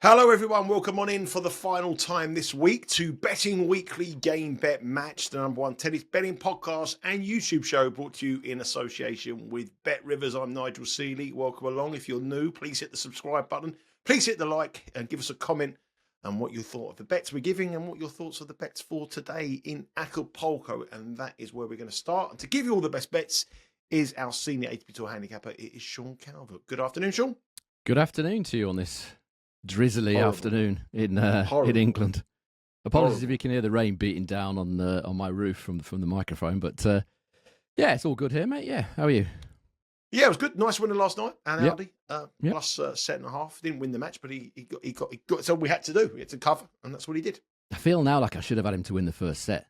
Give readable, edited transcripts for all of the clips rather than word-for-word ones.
Hello everyone, welcome on in for the final time this week to Betting Weekly Game Bet Match, the number one tennis betting podcast and YouTube show brought to you in association with Bet Rivers. I'm Nigel Seeley. Welcome along. If you're new, please hit the subscribe button. Please hit the like and give us a comment on what you thought of the bets we're giving and what your thoughts of the bets for today in Acapulco. And that is where we're going to start. And to give you all the best bets is our senior ATP Tour handicapper. It is Sean Calvert. Good afternoon, Sean. Good afternoon to you on this drizzly afternoon in England. Apologies if you can hear the rain beating down on my roof from the microphone, but yeah, it's all good here, mate. Yeah, how are you? Yeah, it was good. Nice winner last night. And Yep. Aldi Yep. plus 7.5. Didn't win the match, but he got so we had to do. We had to cover, and that's what he did. I feel now like I should have had him to win the first set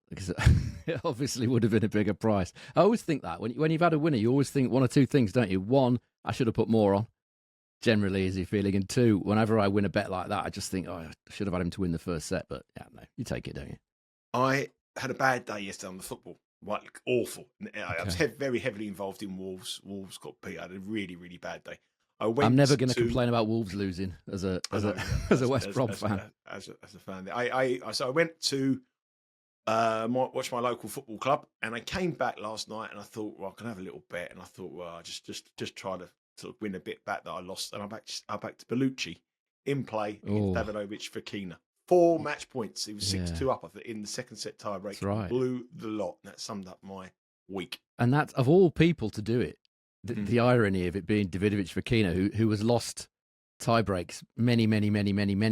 because it obviously would have been a bigger price. I always think that when you've had a winner, you always think one or two things, don't you? One, I should have put more on. Generally, is he feeling? And two, whenever I win a bet like that, I just think, I should have had him to win the first set. But yeah, no, you take it, don't you? I had a bad day yesterday on the football. Like, awful. I was very heavily involved in Wolves. Wolves got beat. I had a really, really bad day. I'm never going to complain about Wolves losing as a West Brom fan. As a fan, so I went to watch my local football club, and I came back last night, and I thought, well, I can have a little bet, and I thought, well, I just try to sort of win a bit back that I lost, and I backed Bellucci in play against Davidovich Fokina. 4 match points. He was 6-2 up in the second set tie break. Right. Blew the lot. That summed up my week. And that's, of all people to do it, the irony of it being Davidovich Fokina, who has lost tie breaks many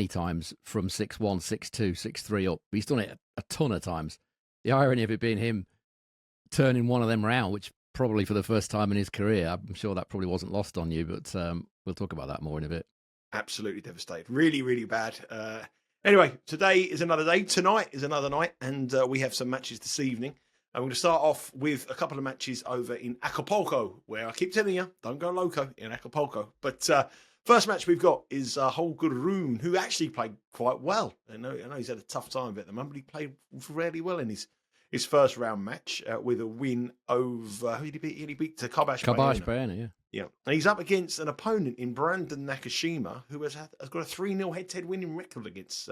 times from 6-1, 6-2, 6-3 up. He's done it a ton of times. The irony of it being him turning one of them around, which probably for the first time in his career, I'm sure that probably wasn't lost on you, but we'll talk about that more in a bit. Absolutely devastated. Really, really bad. Anyway, today is another day. Tonight is another night, and we have some matches this evening. I'm going to start off with a couple of matches over in Acapulco, where I keep telling you, don't go loco in Acapulco. But first match we've got is Holger Rune, who actually played quite well. I know he's had a tough time of it at the moment, but he played really well in his first round match with a win over, who did he beat? He beat Calvert, yeah. Yeah. And he's up against an opponent in Brandon Nakashima, who has got a 3-0 head-to-head winning record against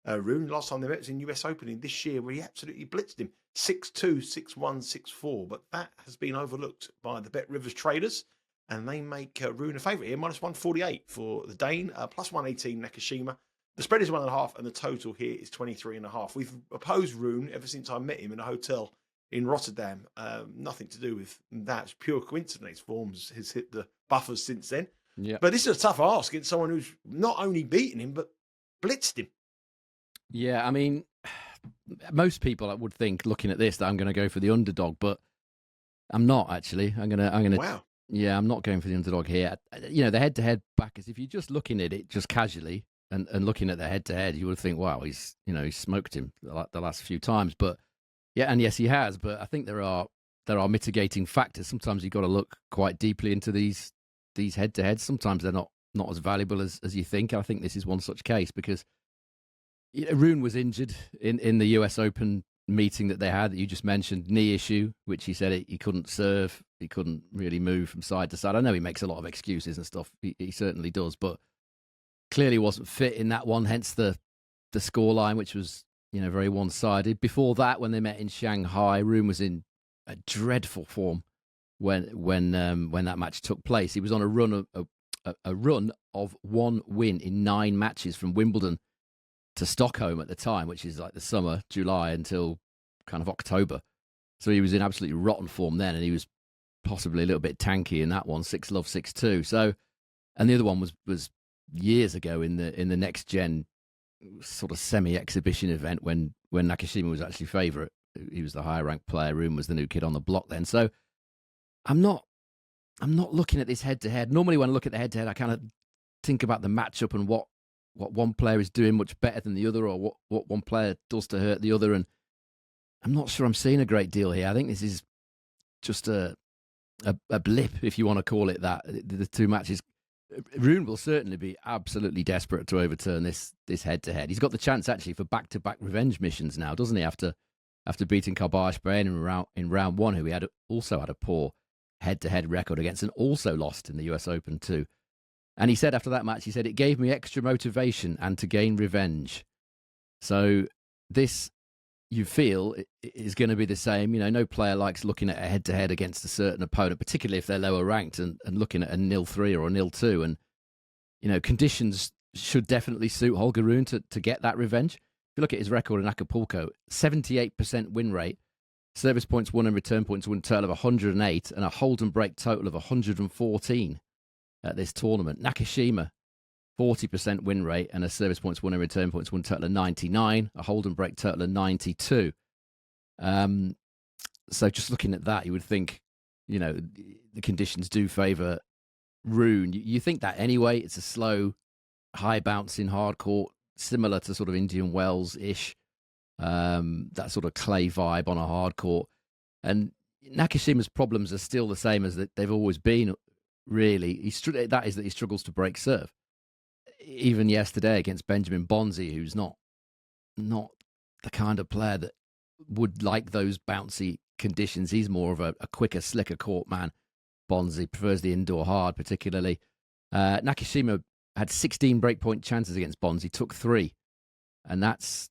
Rune. Last time they met was in US Open in this year, where he absolutely blitzed him 6-2, 6-1, 6-4. But that has been overlooked by the Bet Rivers traders, and they make Rune a favourite here, minus 148 for the Dane, plus 118 Nakashima. The spread is 1.5, and the total here is 23.5. We've opposed Rune ever since I met him in a hotel in Rotterdam. Nothing to do with that. It's pure coincidence. Forms has hit the buffers since then. Yeah. But this is a tough ask against someone who's not only beaten him, but blitzed him. Yeah, I mean, most people would think, looking at this, that I'm going to go for the underdog, but I'm not actually. I'm going to. Wow. Yeah, I'm not going for the underdog here. You know, the head-to-head backers, if you're just looking at it just casually and looking at the head-to-head, you would think, wow, he's smoked him the last few times. But yeah, and yes, he has. But I think there are mitigating factors. Sometimes you've got to look quite deeply into these head-to-heads. Sometimes they're not as valuable as you think. I think this is one such case because Rune was injured in the US Open meeting that they had that you just mentioned, knee issue, which he said he couldn't serve, he couldn't really move from side to side. I know he makes a lot of excuses and stuff, he certainly does, but clearly wasn't fit in that one, hence the scoreline, which was very one-sided. Before that, when they met in Shanghai, Rune was in a dreadful form when that match took place. He was on a run of one win in 9 matches from Wimbledon to Stockholm at the time, which is like the summer, July until kind of October. So he was in absolutely rotten form then, and he was possibly a little bit tanky in that one, 6-love, 6-2. So, and the other one was years ago in the next gen sort of semi-exhibition event when Nakashima was actually favourite. He was the higher ranked player. Rune was the new kid on the block then. So I'm not looking at this head to head. Normally when I look at the head to head, I kind of think about the matchup and what one player is doing much better than the other, or what one player does to hurt the other. And I'm not sure I'm seeing a great deal here. I think this is just a blip, if you want to call it that. The two matches, Rune will certainly be absolutely desperate to overturn this head-to-head. He's got the chance actually for back-to-back revenge missions now, doesn't he? After beating Calvert in round one, who he also had a poor head-to-head record against, and also lost in the US Open too. And he said after that match, he said, it gave me extra motivation and to gain revenge. So this, you feel, is going to be the same. No player likes looking at a head-to-head against a certain opponent, particularly if they're lower ranked, and looking at a 0-3 or a 0-2. And, conditions should definitely suit Holger Rune to get that revenge. If you look at his record in Acapulco, 78% win rate, service points won and return points won total of 108, and a hold and break total of 114 at this tournament. Nakashima, 40% win rate and a service points won and return points won total of 99, a hold and break total of 92. So just looking at that, you would think, the conditions do favour Rune. You think that anyway. It's a slow, high bouncing hard court, similar to sort of Indian Wells-ish, that sort of clay vibe on a hard court. And Nakashima's problems are still the same as they've always been, really. That is that he struggles to break serve. Even yesterday against Benjamin Bonzi, who's not the kind of player that would like those bouncy conditions. He's more of a quicker, slicker court man. Bonzi prefers the indoor hard, particularly. Nakashima had 16 breakpoint chances against Bonzi, took 3. And that's,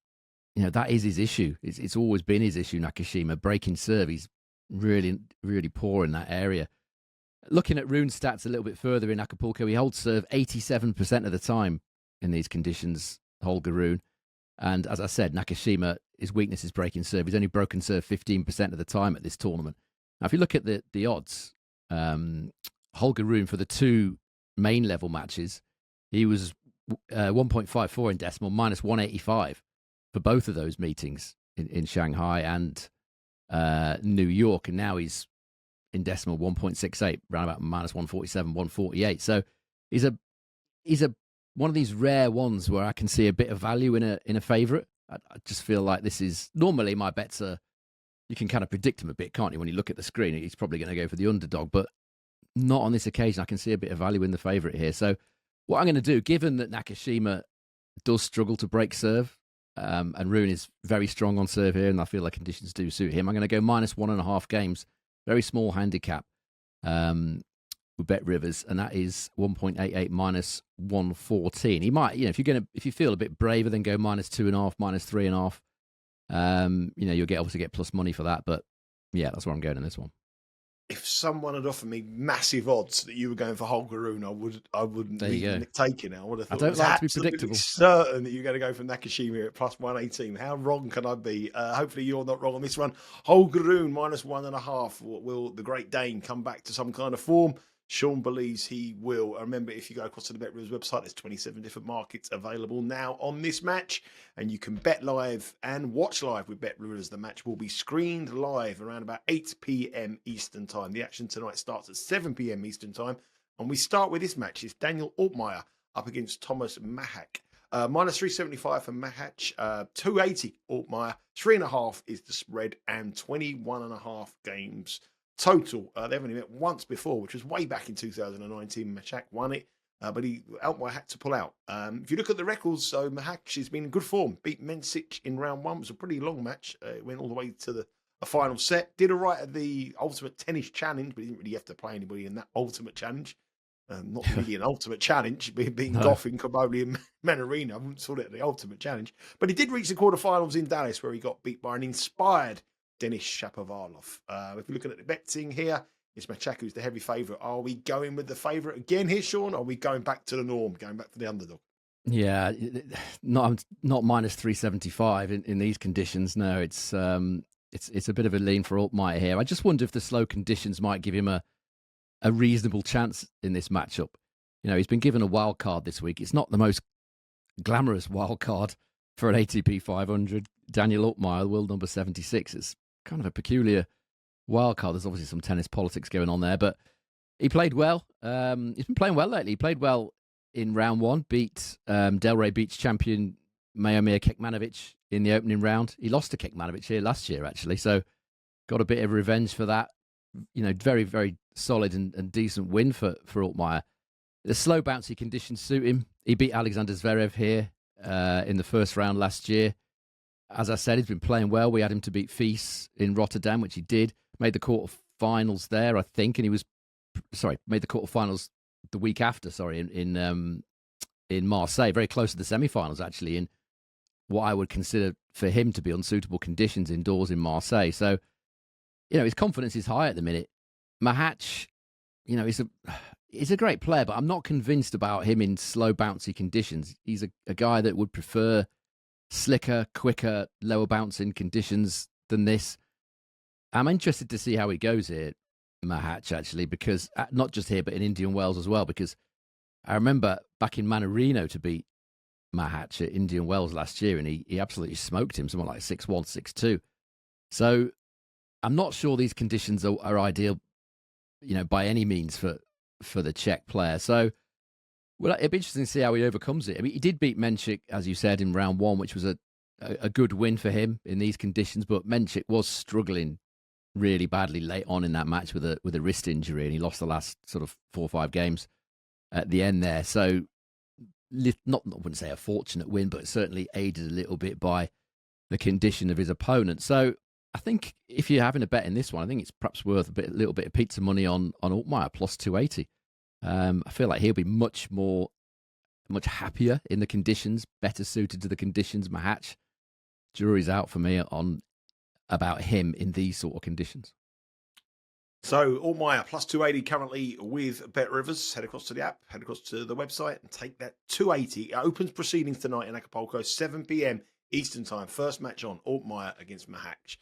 that is his issue. It's always been his issue, Nakashima. Breaking serve, he's really, really poor in that area. Looking at Rune's stats a little bit further in Acapulco, he holds serve 87% of the time in these conditions, Holger Rune. And as I said, Nakashima, his weakness is breaking serve. He's only broken serve 15% of the time at this tournament. Now, if you look at the odds, Holger Rune for the 2 main level matches, he was 1.54 in decimal, minus 185 for both of those meetings in Shanghai and New York. And now he's in decimal 1.68, around about minus 147, 148. So he's a one of these rare ones where I can see a bit of value in a favourite. I just feel like this is normally my bets are, you can kind of predict him a bit, can't you? When you look at the screen, he's probably going to go for the underdog, but not on this occasion. I can see a bit of value in the favourite here. So what I'm going to do, given that Nakashima does struggle to break serve, and Rune is very strong on serve here, and I feel like conditions do suit him, I'm going to go minus 1.5 games. Very small handicap with Bet Rivers, and that is 1.88 minus 114. He might, if you feel a bit braver, then go minus 2.5, minus 3.5. You'll obviously get plus money for that, but yeah, that's where I'm going in this one. If someone had offered me massive odds that you were going for Holger Rune, I wouldn't be taking it. I would have thought I don't like to be predictable. Certain that you're going to go for Nakashima at plus 118. How wrong can I be? Hopefully you're not wrong on this one. Holger Rune minus 1.5. Will the Great Dane come back to some kind of form? Sean believes he will. Remember, if you go across to the Bet Rivers website, there's 27 different markets available now on this match, and you can bet live and watch live with Bet Rivers. The match will be screened live around about 8 p.m. Eastern Time. The action tonight starts at 7 p.m. Eastern Time, and we start with this match. It's Daniel Altmaier up against Tomas Machac. Minus 375 for Machac, 280 Altmaier, 3.5 is the spread, and 21.5 games total. They've only met once before, which was way back in 2019. Machac won it, but Altmaier had to pull out. If you look at the records, so Machac has been in good form. Beat Mencic in round 1. It was a pretty long match. It went all the way to a final set. Did all right at the Ultimate Tennis Challenge, but he didn't really have to play anybody in that Ultimate Challenge. Not really an ultimate challenge, being Goff in Kaboli and Manarino. I wouldn't sort it the ultimate challenge. But he did reach the quarterfinals in Dallas, where he got beat by an inspired Denis Shapovalov. If you're looking at the betting here, it's Machac who's the heavy favourite. Are we going with the favourite again here, Sean? Or are we going back to the norm, going back to the underdog? Yeah, not minus 375 in these conditions. No, it's a bit of a lean for Altmaier here. I just wonder if the slow conditions might give him a reasonable chance in this matchup. He's been given a wild card this week. It's not the most glamorous wild card for an ATP 500. Daniel Altmaier, world number 76. It's kind of a peculiar wild card. There's obviously some tennis politics going on there, but he played well. He's been playing well lately. He played well in round 1, beat Delray Beach champion Miomir Kekmanovic in the opening round. He lost to Kekmanovic here last year, actually, so got a bit of revenge for that. Very, very solid and decent win for Altmaier. The slow, bouncy conditions suit him. He beat Alexander Zverev here in the first round last year. As I said, he's been playing well. We had him to beat Fies in Rotterdam, which he did. Made the quarterfinals there, I think, and made the quarterfinals the week after, sorry, in Marseille, very close to the semi-finals, actually, in what I would consider for him to be unsuitable conditions indoors in Marseille. So, his confidence is high at the minute. Machac, he's a great player, but I'm not convinced about him in slow, bouncy conditions. He's a guy that would prefer slicker, quicker, lower bouncing conditions than this. I'm interested to see how he goes here, Machac, actually, because not just here, but in Indian Wells as well, because I remember back in Manarino to beat Machac at Indian Wells last year, and he absolutely smoked him, something like 6-1, 6-2. So I'm not sure these conditions are ideal, by any means for the Czech player. So, well, it'd be interesting to see how he overcomes it. I mean, he did beat Menchik, as you said, in round one, which was a good win for him in these conditions, but Menchik was struggling really badly late on in that match with a wrist injury, and he lost the last sort of 4 or 5 games at the end there. So, I wouldn't say a fortunate win, but certainly aided a little bit by the condition of his opponent. So I think if you're having a bet in this one, I think it's perhaps worth a little bit of pizza money on Altmaier plus 280. I feel like he'll be much happier in the conditions, better suited to the conditions. Machac, jury's out for me about him in these sort of conditions. So, Altmaier plus 280 currently with Bet Rivers. Head across to the app, head across to the website and take that 280. It opens proceedings tonight in Acapulco, 7 p.m. Eastern Time. First match on, Altmaier against Machac.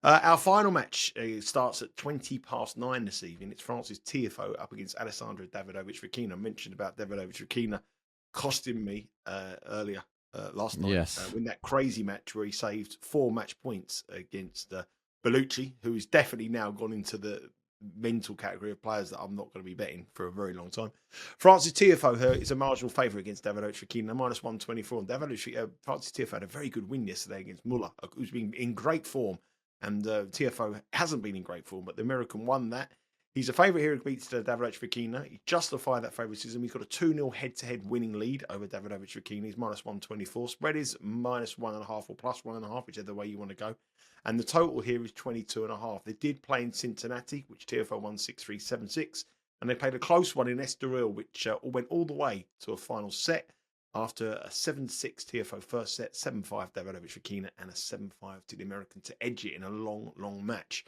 Our final match starts at 9:20 this evening. It's France's Tiafoe up against Alejandro Davidovich Fokina. I mentioned about Davidovich Fokina costing me earlier last night. Yes. In that crazy match where he saved 4 match points against Bellucci, who is definitely now gone into the mental category of players that I'm not going to be betting for a very long time. Francis Tiafoe is a marginal favourite against Davidovich Fokina, minus 124. And Francis Tiafoe had a very good win yesterday against Muller, who's been in great form. And Tiafoe hasn't been in great form, but the American won that. He's a favourite here who beats Davidovich Fokina. He justified that favouritism. He's got a 2-0 head-to-head winning lead over Davidovich Fokina. He's minus 124. Spread is minus 1.5 or plus 1.5, whichever way you want to go. And the total here is 22.5. They did play in Cincinnati, which Tiafoe won 6-3, 7-6. And they played a close one in Estoril, which went all the way to a final set after a 7-6 Tiafoe first set, 7-5 Davidovich Fokina, and a 7-5 to the American to edge it in a long, long match.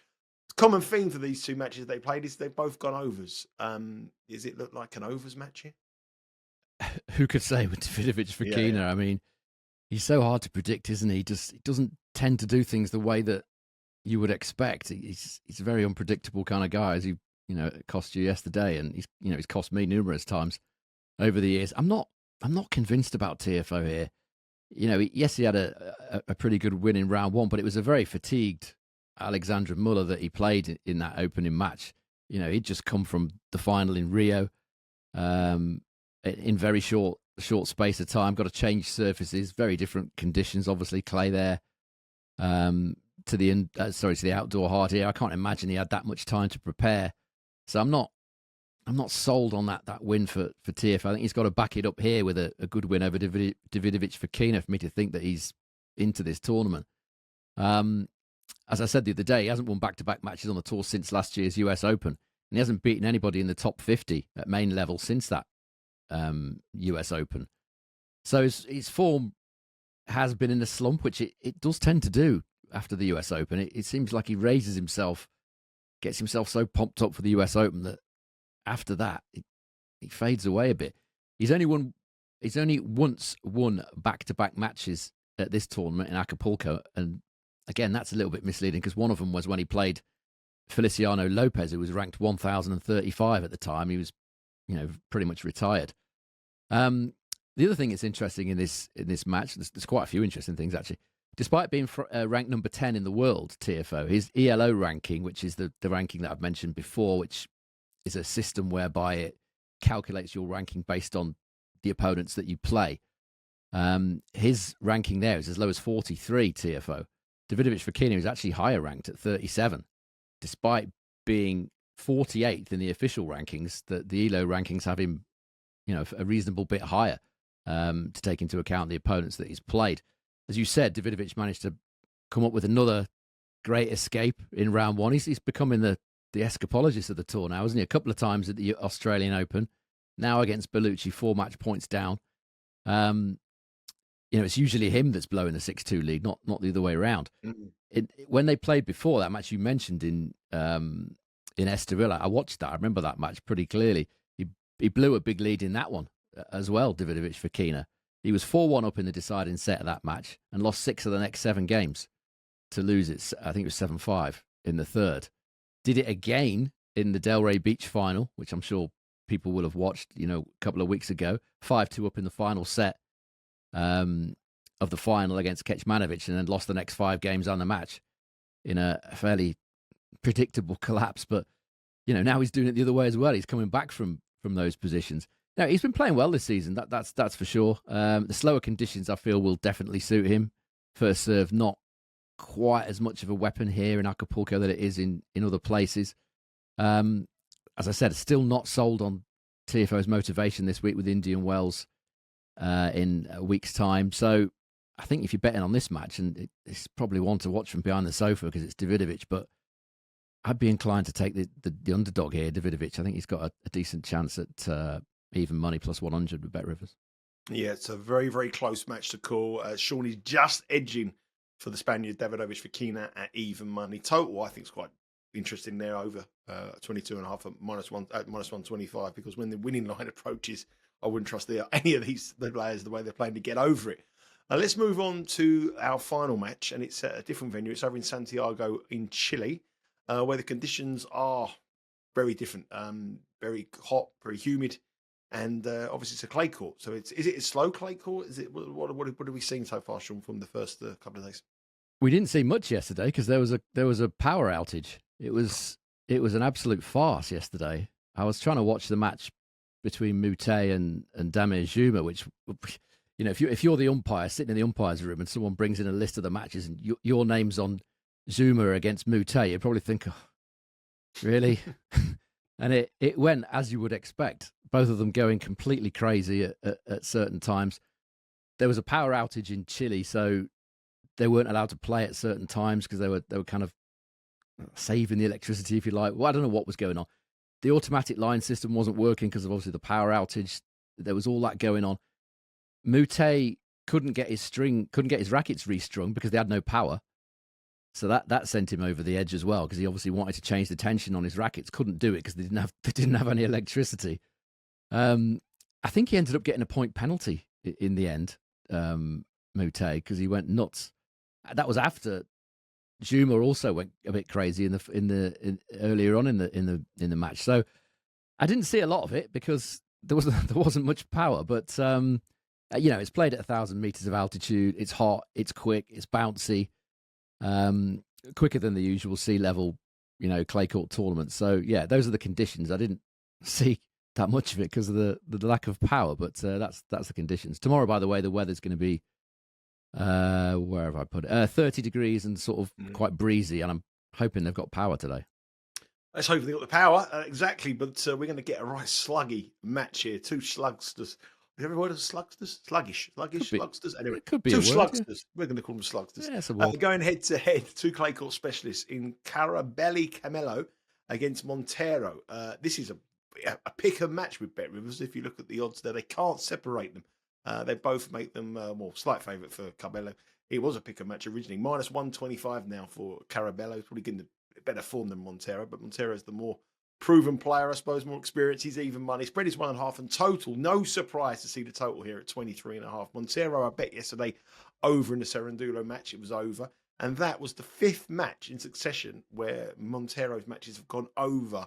Common theme for these two matches they played is they've both gone overs. Does it look like an overs match here? Who could say with Davidovich Fokina? Yeah. I mean, he's so hard to predict, isn't he? He doesn't tend to do things the way that you would expect. He's a very unpredictable kind of guy, as he cost you yesterday, and he's cost me numerous times over the years. I'm not convinced about Tiafoe here. Yes, he had a pretty good win in round one, but it was a very fatigued Alexandra Muller that he played in that opening match. He'd just come from the final in Rio in very short space of time. Got to change surfaces, very different conditions. Obviously, clay there to the outdoor hard here. I can't imagine he had that much time to prepare. So I'm not sold on that win for Tiafoe. I think he's got to back it up here with a good win over Davidovich Fokina for me to think that he's into this tournament. As I said the other day, he hasn't won back-to-back matches on the tour since last year's US Open. And he hasn't beaten anybody in the top 50 at main level since that US Open. So his form has been in a slump, which it does tend to do after the US Open. It seems like he raises himself, gets himself so pumped up for the US Open that after that, he fades away a bit. He's only once won back-to-back matches at this tournament in Acapulco, and again, that's a little bit misleading because one of them was when he played Feliciano Lopez, who was ranked 1,035 at the time. He was, pretty much retired. The other thing that's interesting in this match, there's quite a few interesting things actually. Despite being ranked number 10 in the world, Tiafoe, his ELO ranking, which is the ranking that I've mentioned before, which is a system whereby it calculates your ranking based on the opponents that you play. His ranking there is as low as 43, Tiafoe. Davidovich Fokina is actually higher ranked at 37, despite being 48th in the official rankings. The ELO rankings have him, a reasonable bit higher to take into account the opponents that he's played. As you said, Davidovich managed to come up with another great escape in round one. He's becoming the escapologist of the tour now, isn't he? A couple of times at the Australian Open, Now against Bellucci, 4 match points down. It's usually him that's blowing the 6-2 lead, not the other way around. Mm-hmm. When they played before that match you mentioned in Estoril, I watched that. I remember that match pretty clearly. He blew a big lead in that one as well, Davidovich Fokina. He was 4-1 up in the deciding set of that match and lost 6 of the next 7 games to lose it. I think it was 7-5 in the third. Did it again in the Delray Beach final, which I'm sure people will have watched, a couple of weeks ago. 5-2 up in the final set of the final against Kecmanovic, and then lost the next 5 games on the match in a fairly predictable collapse. But now he's doing it the other way as well. He's coming back from those positions. Now he's been playing well this season. That's for sure. The slower conditions I feel will definitely suit him. First serve not quite as much of a weapon here in Acapulco that it is in other places. As I said, still not sold on Tiafoe's motivation this week with Indian Wells in a week's time. So I think if you're betting on this match, and it's probably one to watch from behind the sofa because it's Davidovich, but I'd be inclined to take the underdog here, Davidovich. I think he's got a decent chance at even money plus 100 with Bet Rivers. Yeah, it's a very, very close match to call. Sean is just edging for the Spaniard Davidovich Fokina at even money. Total, I think, is quite interesting there, over 22.5 at minus 125, because when the winning line approaches, I wouldn't trust any of the players the way they're playing to get over it. Let's move on to our final match, and it's at a different venue. It's over in Santiago in Chile, where the conditions are very different, very hot, very humid, and obviously it's a clay court. So is it a slow clay court? Is it what are we seeing so far, Sean, from the first couple of days? We didn't see much yesterday because there was a power outage. It was an absolute farce yesterday. I was trying to watch the match between Mute and Damir Zuma, which, if you're the umpire sitting in the umpire's room and someone brings in a list of the matches and your name's on Zuma against Mute, you'd probably think, oh, really? And it went as you would expect. Both of them going completely crazy at certain times. There was a power outage in Chile, so they weren't allowed to play at certain times because they were kind of saving the electricity, if you like. Well, I don't know what was going on. The automatic line system wasn't working because of obviously the power outage. There was all that going on. Mute couldn't get his rackets restrung because they had no power. So that sent him over the edge as well, because he obviously wanted to change the tension on his rackets. Couldn't do it because they didn't have any electricity. I think he ended up getting a point penalty in the end, Mute, because he went nuts. That was after Zuma also went a bit crazy earlier on in the match. So I didn't see a lot of it because there wasn't much power. But it's played at 1,000 meters of altitude. It's hot. It's quick. It's bouncy. Quicker than the usual sea level, clay court tournament. So yeah, those are the conditions. I didn't see that much of it because of the lack of power, but that's the conditions. Tomorrow, by the way, the weather's going to be where have I put it? 30 degrees and sort of quite breezy, and I'm hoping they've got power today. Let's hope they've got the power, exactly. But we're going to get a right sluggy match here. 2 slugsters. Have you ever heard of slugsters? Sluggish, slugsters. Anyway, it could be 2 word, slugsters. Yeah. We're going to call them slugsters. Yeah, going head to head, 2 clay court specialists in Carabelli Camillo against Monteiro. This is a pick and match with Bet Rivers. If you look at the odds there, they can't separate them. They both make them slight favourite for Cabello. It was a pick and match originally. Minus 125 now for Carabello. He's probably getting a better form than Monteiro, but Monteiro is the more proven player, I suppose, more experience. He's even money. Spread is 1.5, and total, no surprise to see the total here at 23.5. Monteiro, I bet yesterday over in the Serendulo match. It was over. And that was the 5th match in succession where Monteiro's matches have gone over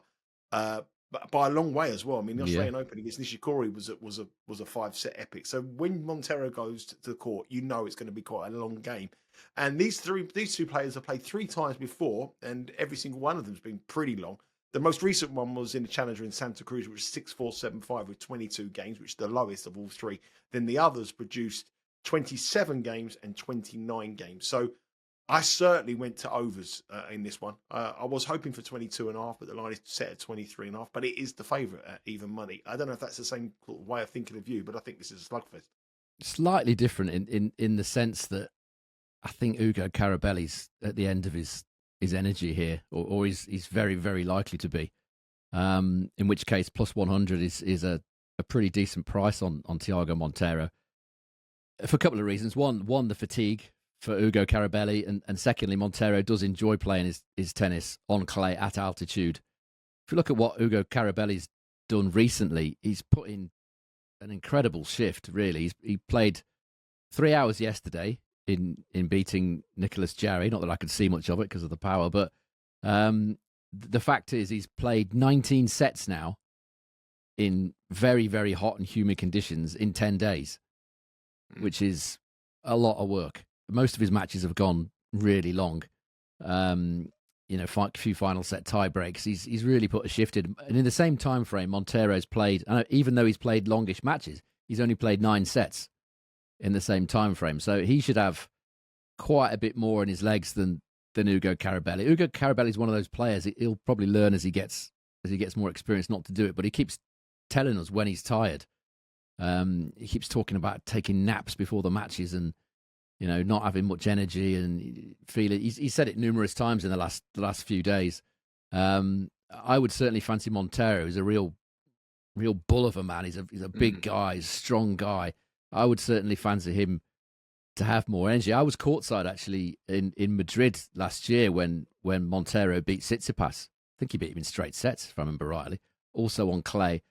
by a long way as well. I mean, the Australian Open against Nishikori was a 5-set epic. So when Monteiro goes to the court, it's going to be quite a long game. And these 2 players have played 3 times before, and every single one of them has been pretty long. The most recent one was in the Challenger in Santa Cruz, which was 6-4-7-5 with 22 games, which is the lowest of all 3. Then the others produced 27 games and 29 games. So I certainly went to overs in this one. I was hoping for 22.5, but the line is set at 23.5. But it is the favourite at even money. I don't know if that's the same way of thinking of you, but I think this is a slugfest. Slightly different in the sense that I think Ugo Carabelli's at the end of his energy here, or he's very, very likely to be. In which case, plus 100 is a a pretty decent price on Thiago Monteiro for a couple of reasons. One, the fatigue for Ugo Carabelli, and secondly, Monteiro does enjoy playing his tennis on clay at altitude. If you look at what Ugo Carabelli's done recently, he's put in an incredible shift, really. He played 3 hours yesterday in beating Nicholas Jarry. Not that I could see much of it because of the power, but the fact is he's played 19 sets now in very, very hot and humid conditions in 10 days, which is a lot of work. Most of his matches have gone really long. A few final set tie breaks. He's really put a shift in. And in the same time frame, Monteiro's played, even though he's played longish matches, he's only played 9 sets in the same time frame. So he should have quite a bit more in his legs than Ugo Carabelli. Ugo Carabelli is one of those players. He'll probably learn as he gets more experience not to do it, but he keeps telling us when he's tired. He keeps talking about taking naps before the matches and not having much energy and feeling. He said it numerous times in the last few days. I would certainly fancy Monteiro. He's a real bull of a man. He's a big guy, he's a strong guy. I would certainly fancy him to have more energy. I was courtside actually in Madrid last year when Monteiro beat Tsitsipas. I think he beat him in straight sets, if I remember rightly. Also on clay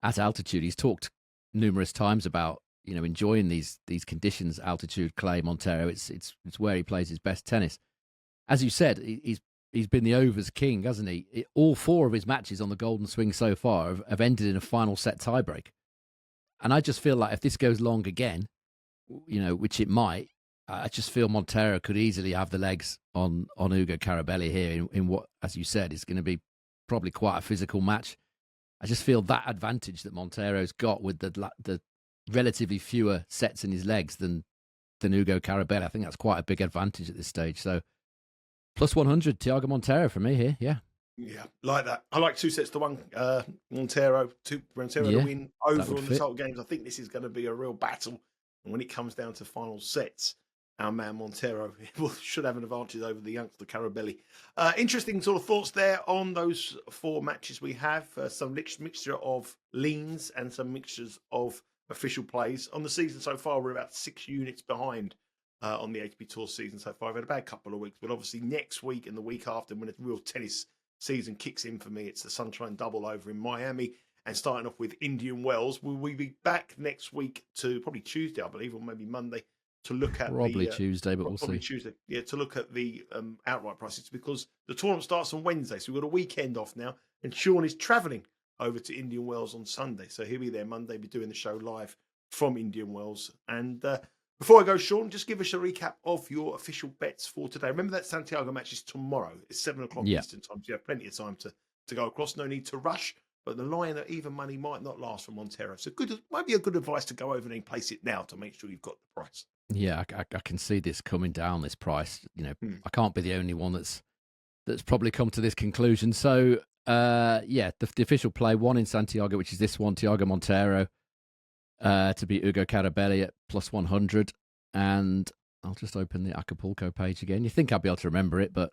at altitude. He's talked numerous times about enjoying these conditions, altitude, clay, Monteiro. It's where he plays his best tennis. As you said, he's been the overs king, hasn't he? All 4 of his matches on the Golden Swing so far have ended in a final set tiebreak. And I just feel like if this goes long again, which it might, I just feel Monteiro could easily have the legs on Ugo Carabelli here in what, as you said, is going to be probably quite a physical match. I just feel that advantage that Monteiro's got with the relatively fewer sets in his legs than Ugo Carabelli. I think that's quite a big advantage at this stage. So plus 100, Thiago Monteiro for me here. Yeah. Yeah, like that. I like 2 sets to 1. Monteiro to win over on the total games. I think this is going to be a real battle. And when it comes down to final sets, our man Monteiro should have an advantage over the youngster Carabelli. Interesting sort of thoughts there on those 4 matches we have. Some mixture of leans and some mixtures of official plays. On the season so far, we're about 6 units behind on the ATP Tour season so far. I've had about a couple of weeks, but obviously next week and the week after, when the real tennis season kicks in for me, it's the Sunshine Double over in Miami. And starting off with Indian Wells, will we be back next week to probably Tuesday, I believe, or maybe Monday, to look at probably Tuesday, but we'll see. Tuesday, yeah, to look at the outright prices because the tournament starts on Wednesday, so we've got a weekend off now, and Sean is travelling over to Indian Wells on Sunday, so he'll be there Monday, be doing the show live from Indian Wells. And before I go, Sean, just give us a recap of your official bets for today. Remember that Santiago match is tomorrow. It's 7:00 Eastern time, so you have plenty of time to go across. No need to rush. But the line at even money might not last for Monteiro. So might be a good advice to go over and place it now to make sure you've got the price. Yeah, I can see this coming down, this price. I can't be the only one that's probably come to this conclusion. So, the official play, 1 in Santiago, which is this one, Thiago Monteiro, to beat Ugo Carabelli at plus 100. And I'll just open the Acapulco page again. You think I'll be able to remember it, but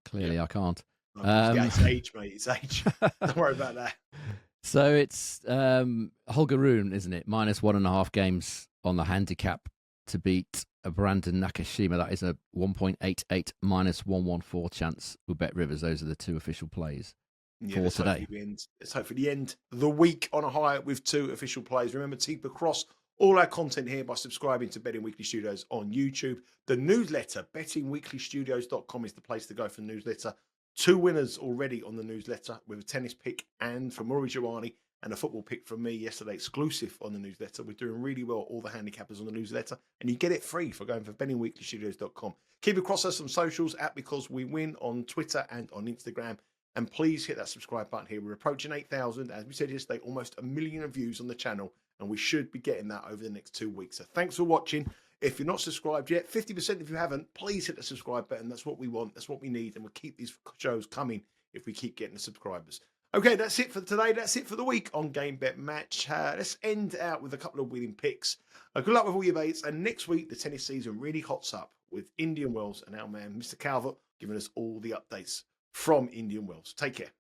clearly I can't. It's age, mate. It's age. Don't worry about that. So it's Holger Rune, isn't it? Minus 1.5 games on the handicap to beat a Brandon Nakashima. That is a 1.88 minus 114 chance with Bet Rivers. Those are the 2 official plays for today. Let's hopefully end the week on a high with 2 official plays. Remember to keep across all our content here by subscribing to Betting Weekly Studios on YouTube. The newsletter, bettingweeklystudios.com is the place to go for the newsletter. 2 winners already on the newsletter with a tennis pick and from Rory Giovanni and a football pick from me yesterday, exclusive on the newsletter. We're doing really well, all the handicappers on the newsletter, and you get it free for going for bettingweeklystudios.com. Keep across us on socials at Because We Win on Twitter and on Instagram. And please hit that subscribe button here. We're approaching 8,000. As we said yesterday, almost 1 million views on the channel, and we should be getting that over the next 2 weeks. So thanks for watching. If you're not subscribed yet, 50% if you haven't, please hit the subscribe button. That's what we want. That's what we need. And we'll keep these shows coming if we keep getting the subscribers. Okay, that's it for today. That's it for the week on Game Bet Match. Let's end out with a couple of winning picks. Good luck with all your baits. And next week, the tennis season really hots up with Indian Wells and our man, Mr. Calvert, giving us all the updates from Indian Wells. Take care.